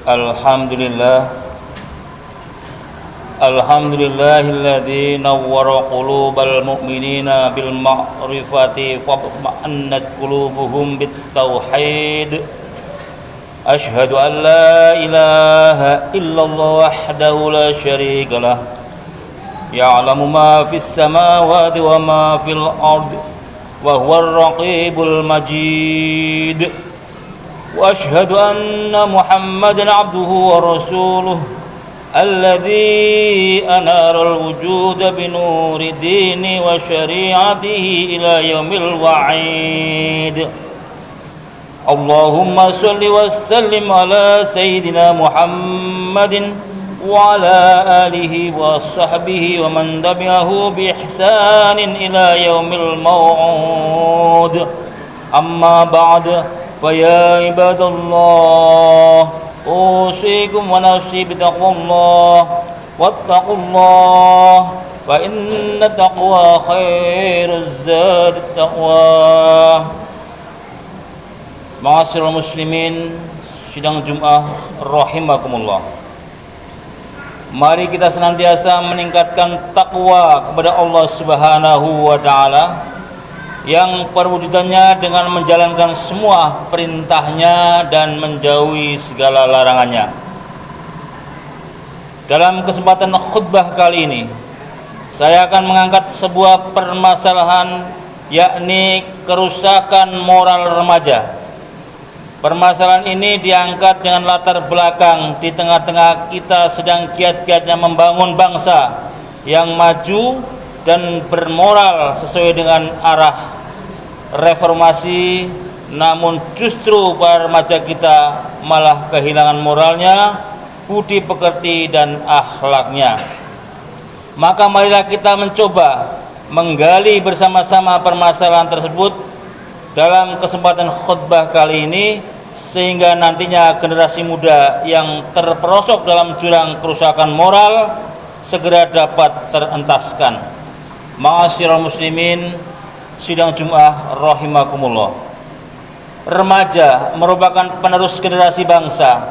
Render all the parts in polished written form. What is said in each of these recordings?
Alhamdulillah, alhamdulillahilladzi nawwara qulubal mu'minina bil ma'rifati fatma'annat qulubuhum bit tauhid. Asyhadu an la ilaha illallah wahdahu la syarika lah, ya'lamu ma fis samawati wa ma fil ardi wa huwar raqibul majid. Wa asyhadu anna Muhammadan abduhu wa rasuluh alladzi anara al-wujuda bi nuri dini wa syari'atihi ila yaumil wa'id. Allahumma shalli wa sallim ala sayyidina Muhammadin wa ala alihi wa sahbihi wa man tabi'ahu bi ihsanin ila yaumil maw'ud. Amma ba'd. فيا عباد الله أوصيكم ونفسي بتقوى الله واتقوا الله فإن التقوى خير الزاد التقوى. Ma'asyiral muslimin, sidang Jumat rahimakumullah. Mari kita senantiasa meningkatkan takwa kepada Allah Subhanahu wa taala yang perwujudannya dengan menjalankan semua perintahnya dan menjauhi segala larangannya. Dalam kesempatan khutbah kali ini, saya akan mengangkat sebuah permasalahan, yakni kerusakan moral remaja. Permasalahan ini diangkat dengan latar belakang di tengah-tengah kita sedang giat-giatnya membangun bangsa yang maju dan bermoral sesuai dengan arah reformasi, namun justru para remaja kita malah kehilangan moralnya, budi pekerti dan akhlaknya. Maka marilah kita mencoba menggali bersama-sama permasalahan tersebut dalam kesempatan khutbah kali ini, sehingga nantinya generasi muda yang terperosok dalam jurang kerusakan moral segera dapat terentaskan. Ma'asyiral muslimin, sidang Jumat rahimakumullah. Remaja merupakan penerus generasi bangsa.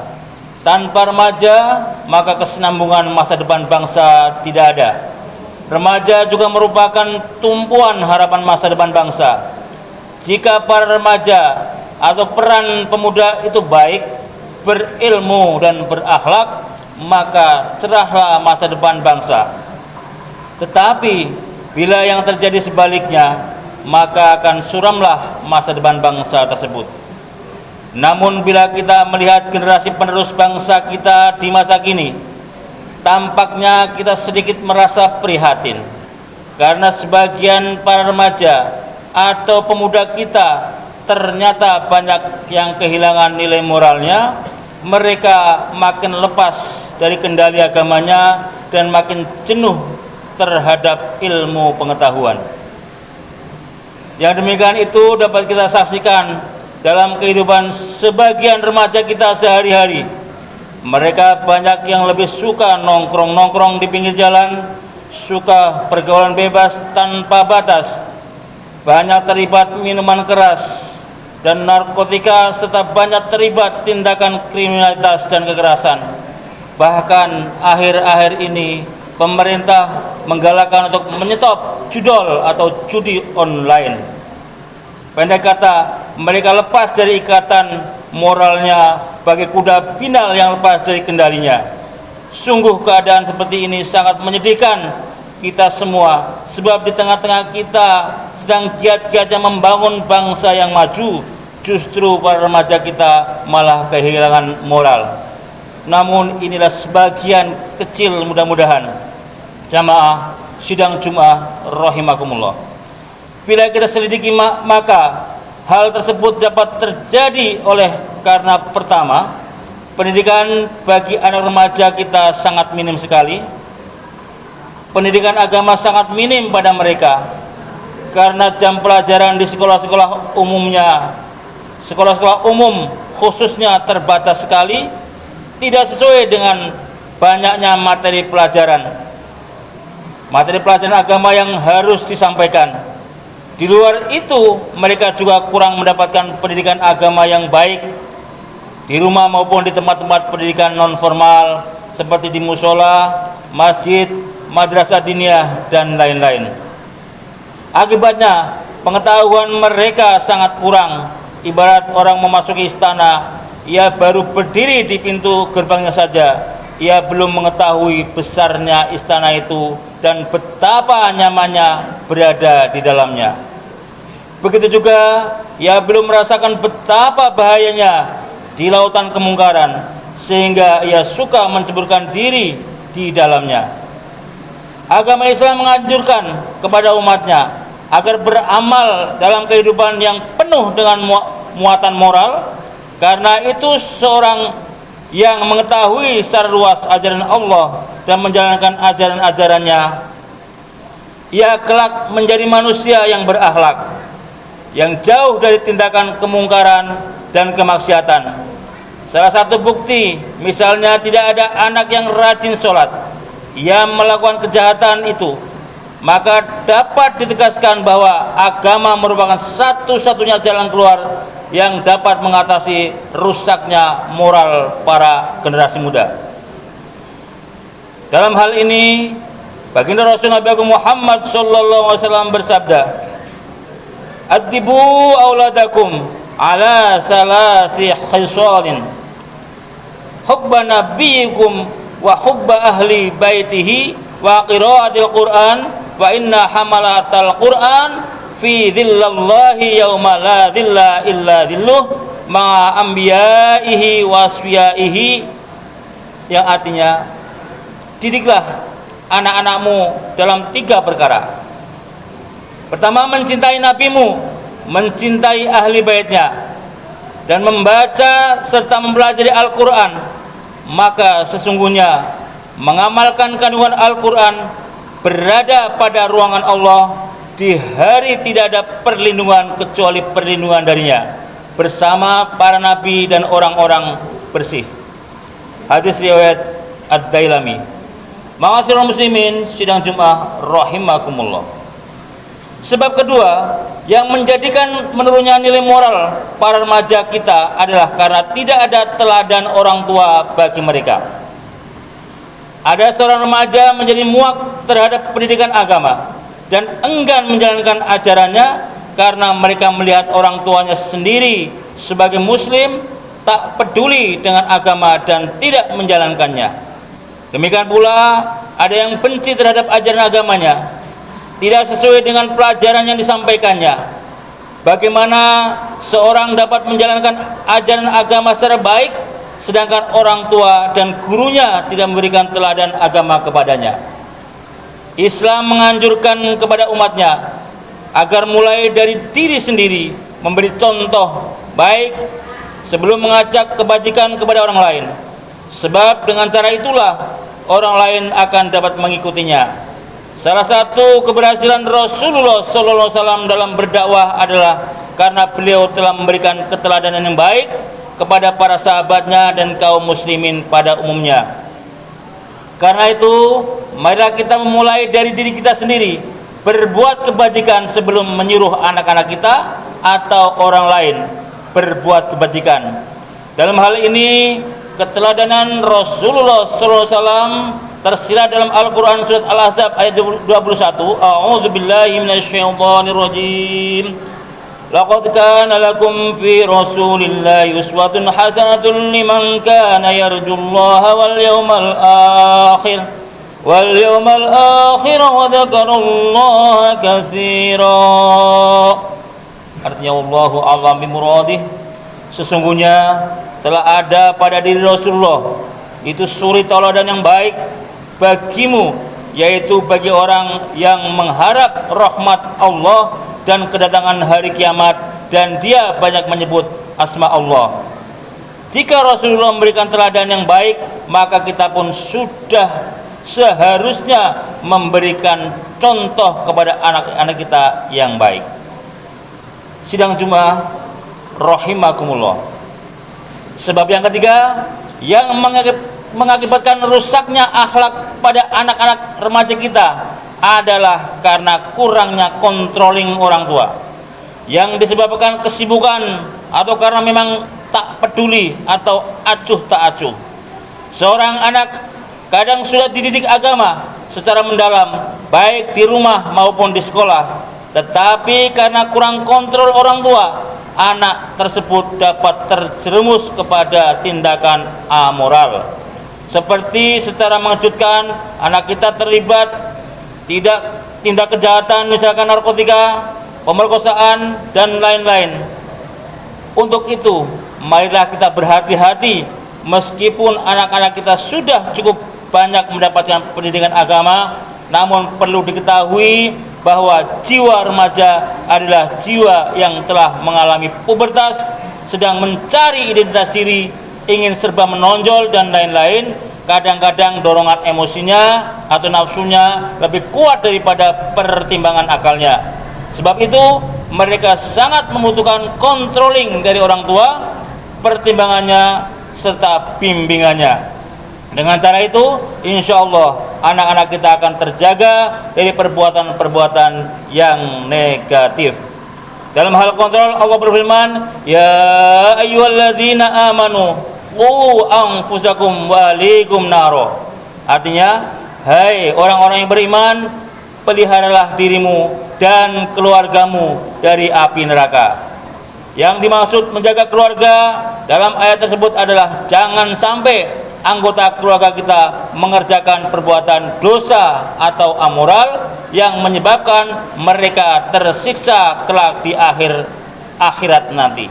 Tanpa remaja, maka kesinambungan masa depan bangsa tidak ada. Remaja juga merupakan tumpuan harapan masa depan bangsa. Jika para remaja atau peran pemuda itu baik, berilmu dan berakhlak, maka cerahlah masa depan bangsa. Tetapi bila yang terjadi sebaliknya, maka akan suramlah masa depan bangsa tersebut. Namun bila kita melihat generasi penerus bangsa kita di masa kini, tampaknya kita sedikit merasa prihatin, karena sebagian para remaja atau pemuda kita ternyata banyak yang kehilangan nilai moralnya. Mereka makin lepas dari kendali agamanya dan makin jenuh terhadap ilmu pengetahuan. Yang demikian itu dapat kita saksikan dalam kehidupan sebagian remaja kita sehari-hari. Mereka banyak yang lebih suka nongkrong-nongkrong di pinggir jalan, suka pergaulan bebas tanpa batas, banyak terlibat minuman keras dan narkotika, serta banyak terlibat tindakan kriminalitas dan kekerasan. Bahkan akhir-akhir ini pemerintah menggalakkan untuk menyetop judol atau judi online. Pendek kata, mereka lepas dari ikatan moralnya bagi kuda binal yang lepas dari kendalinya. Sungguh keadaan seperti ini sangat menyedihkan kita semua, sebab di tengah-tengah kita sedang giat-giatnya membangun bangsa yang maju, justru para remaja kita malah kehilangan moral. Namun inilah sebagian kecil, mudah-mudahan jamaah sidang Jumat rahimakumullah. Bila kita selidiki, maka hal tersebut dapat terjadi karena pertama, pendidikan bagi anak remaja kita sangat minim sekali. Pendidikan agama sangat minim pada mereka, karena jam pelajaran di sekolah-sekolah umum khususnya terbatas sekali, tidak sesuai dengan banyaknya materi pelajaran agama yang harus disampaikan. Di luar itu, mereka juga kurang mendapatkan pendidikan agama yang baik. di rumah maupun di tempat-tempat pendidikan non formal seperti di musola, masjid, madrasah diniyah dan lain-lain. Akibatnya pengetahuan mereka sangat kurang. Ibarat orang memasuki istana, ia baru berdiri di pintu gerbangnya saja, ia belum mengetahui besarnya istana itu dan betapa nyamannya berada di dalamnya. Begitu juga ia belum merasakan betapa bahayanya di lautan kemungkaran, sehingga ia suka menceburkan diri di dalamnya. Agama Islam menganjurkan kepada umatnya agar beramal dalam kehidupan yang penuh dengan muatan moral, karena itu seorang yang mengetahui secara luas ajaran Allah dan menjalankan ajaran-ajarannya, ia kelak menjadi manusia yang berakhlak, yang jauh dari tindakan kemungkaran dan kemaksiatan. Salah satu bukti, misalnya tidak ada anak yang rajin sholat, ia melakukan kejahatan itu, maka dapat ditegaskan bahwa agama merupakan satu-satunya jalan keluar yang dapat mengatasi rusaknya moral para generasi muda. Dalam hal ini, baginda Rasul Nabi Agung Muhammad SAW bersabda, "Adibu auladakum ala salasi khisalin, hubba nabiyikum wa hubba ahli baitihi wa qiraatil Qur'an, wa inna hamalatal Qur'an fi dhillallahi yawma la dhilla illa dhilluh ma'a anbiya'ihi wa asfiyaihi," yang artinya, didiklah anak-anakmu dalam 3 perkara. Pertama, mencintai nabimu, mencintai ahli baitnya, dan membaca serta mempelajari Al-Quran. Maka sesungguhnya mengamalkan kandungan Al-Quran berada pada ruangan Allah di hari tidak ada perlindungan kecuali perlindungan darinya, bersama para nabi dan orang-orang bersih. Hadis riwayat Ad-Dailami. Ma'asyiral muslimin sidang Jumat rahimakumullah. Sebab kedua yang menjadikan menurunnya nilai moral para remaja kita adalah karena tidak ada teladan orang tua bagi mereka. Ada seorang remaja menjadi muak terhadap pendidikan agama dan enggan menjalankan ajarannya karena mereka melihat orang tuanya sendiri sebagai muslim tak peduli dengan agama dan tidak menjalankannya. Demikian pula ada yang benci terhadap ajaran agamanya, tidak sesuai dengan pelajaran yang disampaikannya. Bagaimana seorang dapat menjalankan ajaran agama secara baik sedangkan orang tua dan gurunya tidak memberikan teladan agama kepadanya? Islam menganjurkan kepada umatnya agar mulai dari diri sendiri memberi contoh baik sebelum mengajak kebajikan kepada orang lain, sebab dengan cara itulah orang lain akan dapat mengikutinya. Salah satu keberhasilan Rasulullah SAW dalam berdakwah adalah karena beliau telah memberikan keteladanan yang baik kepada para sahabatnya dan kaum muslimin pada umumnya. Karena itu, marilah kita memulai dari diri kita sendiri, berbuat kebajikan sebelum menyuruh anak-anak kita atau orang lain berbuat kebajikan. Dalam hal ini, keteladanan Rasulullah SAW tersirat dalam Al-Quran surat Al-Ahzab ayat 21. A'udzubillahi minasyaitonirrajim. Laqad kana lakum fi Rasulillahi uswatun hasanatun liman kana yarjullaha wal yawmal akhir wa dzakarallaha katsira. Artinya, wallahu a'lam bimuradih, sesungguhnya telah ada pada diri Rasulullah itu suri tauladan yang baik bagimu, yaitu bagi orang yang mengharap rahmat Allah dan kedatangan hari kiamat, dan dia banyak menyebut asma Allah. Jika Rasulullah memberikan teladan yang baik, maka kita pun sudah seharusnya memberikan contoh kepada anak-anak kita yang baik. Sidang Jumat rahimakumullah. Sebab yang ketiga yang mengakibatkan rusaknya akhlak pada anak-anak remaja kita adalah karena kurangnya controlling orang tua, yang disebabkan kesibukan atau karena memang tak peduli atau acuh tak acuh. Seorang anak kadang sudah dididik agama secara mendalam, baik di rumah maupun di sekolah, tetapi karena kurang kontrol orang tua, anak tersebut dapat terjerumus kepada tindakan amoral. Seperti secara mengejutkan, anak kita terlibat tindak kejahatan, misalkan narkotika, pemerkosaan, dan lain-lain. Untuk itu, marilah kita berhati-hati. Meskipun anak-anak kita sudah cukup banyak mendapatkan pendidikan agama, namun perlu diketahui bahwa jiwa remaja adalah jiwa yang telah mengalami pubertas, sedang mencari identitas diri, ingin serba menonjol dan lain-lain. Kadang-kadang dorongan emosinya atau nafsunya lebih kuat daripada pertimbangan akalnya. Sebab itu mereka sangat membutuhkan controlling dari orang tua, pertimbangannya serta bimbingannya. Dengan cara itu, insya Allah anak-anak kita akan terjaga dari perbuatan-perbuatan yang negatif. Dalam hal kontrol, Allah berfirman, ya ayyuhalladzina amanu qu anfusakum wa ahlikum naro. Artinya, hai orang-orang yang beriman, peliharalah dirimu dan keluargamu dari api neraka. Yang dimaksud menjaga keluarga dalam ayat tersebut adalah jangan sampai anggota keluarga kita mengerjakan perbuatan dosa atau amoral yang menyebabkan mereka tersiksa kelak di akhirat nanti.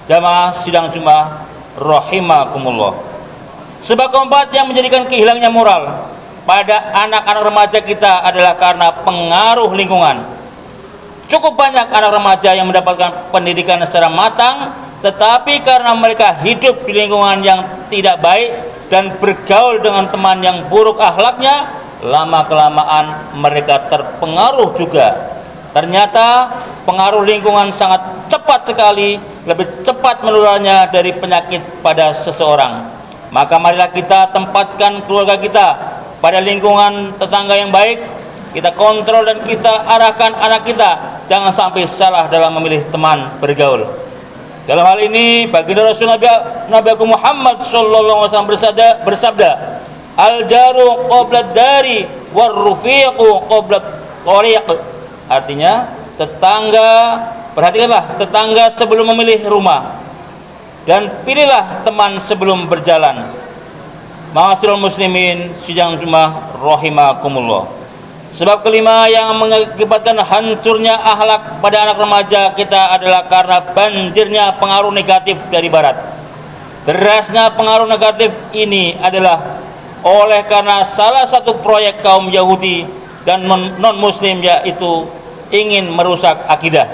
Jamaah sidang Jumat rahimakumullah. Sebab keempat yang menjadikan kehilangnya moral pada anak-anak remaja kita adalah karena pengaruh lingkungan. Cukup banyak anak remaja yang mendapatkan pendidikan secara matang, tetapi karena mereka hidup di lingkungan yang tidak baik dan bergaul dengan teman yang buruk akhlaknya, lama-kelamaan mereka terpengaruh juga. Ternyata pengaruh lingkungan sangat cepat sekali, lebih cepat menularnya dari penyakit pada seseorang. Maka marilah kita tempatkan keluarga kita pada lingkungan tetangga yang baik. Kita kontrol dan kita arahkan anak kita jangan sampai salah dalam memilih teman bergaul. Dalam hal ini baginda Rasul Nabi Muhammad sallallahu alaihi wasallam bersabda, al-jaru qabla dari war-rufiqu qabla tariq. Artinya, perhatikanlah tetangga sebelum memilih rumah dan pilihlah teman sebelum berjalan. Ma'asyiral muslimin sidang Jumat rahimakumullah. Sebab kelima yang mengakibatkan hancurnya akhlak pada anak remaja kita adalah karena banjirnya pengaruh negatif dari barat. Derasnya pengaruh negatif ini adalah oleh karena salah satu proyek kaum Yahudi dan non-muslim, yaitu ingin merusak akidah.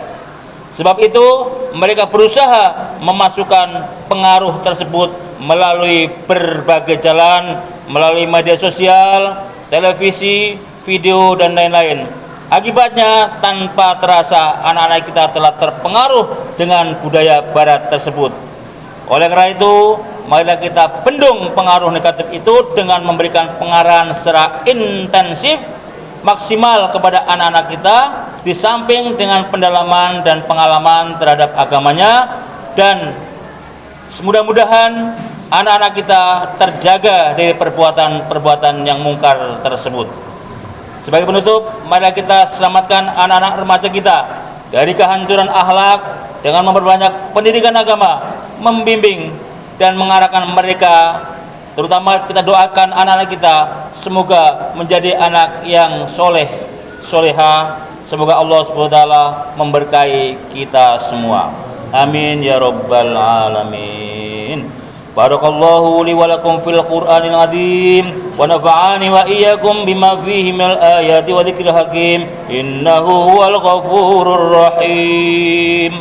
Sebab itu mereka berusaha memasukkan pengaruh tersebut melalui berbagai jalan, melalui media sosial, televisi, video, dan lain-lain. Akibatnya tanpa terasa anak-anak kita telah terpengaruh dengan budaya barat tersebut. Oleh karena itu, marilah kita bendung pengaruh negatif itu dengan memberikan pengarahan secara intensif, maksimal kepada anak-anak kita, di samping dengan pendalaman dan pengalaman terhadap agamanya, dan mudah-mudahan anak-anak kita terjaga dari perbuatan-perbuatan yang mungkar tersebut. Sebagai penutup, marilah kita selamatkan anak-anak remaja kita dari kehancuran akhlak dengan memperbanyak pendidikan agama, membimbing dan mengarahkan mereka. Terutama kita doakan anak-anak kita semoga menjadi anak yang soleh, soleha. Semoga Allah SWT memberkahi kita semua. Amin ya rabbal alamin. Barakallahu li wa lakum fil Qur'anil azim wa nafa'ani wa iyyakum bima fihi minal ayati wa dzikril hakim. Innahu huwal ghafurur rahim.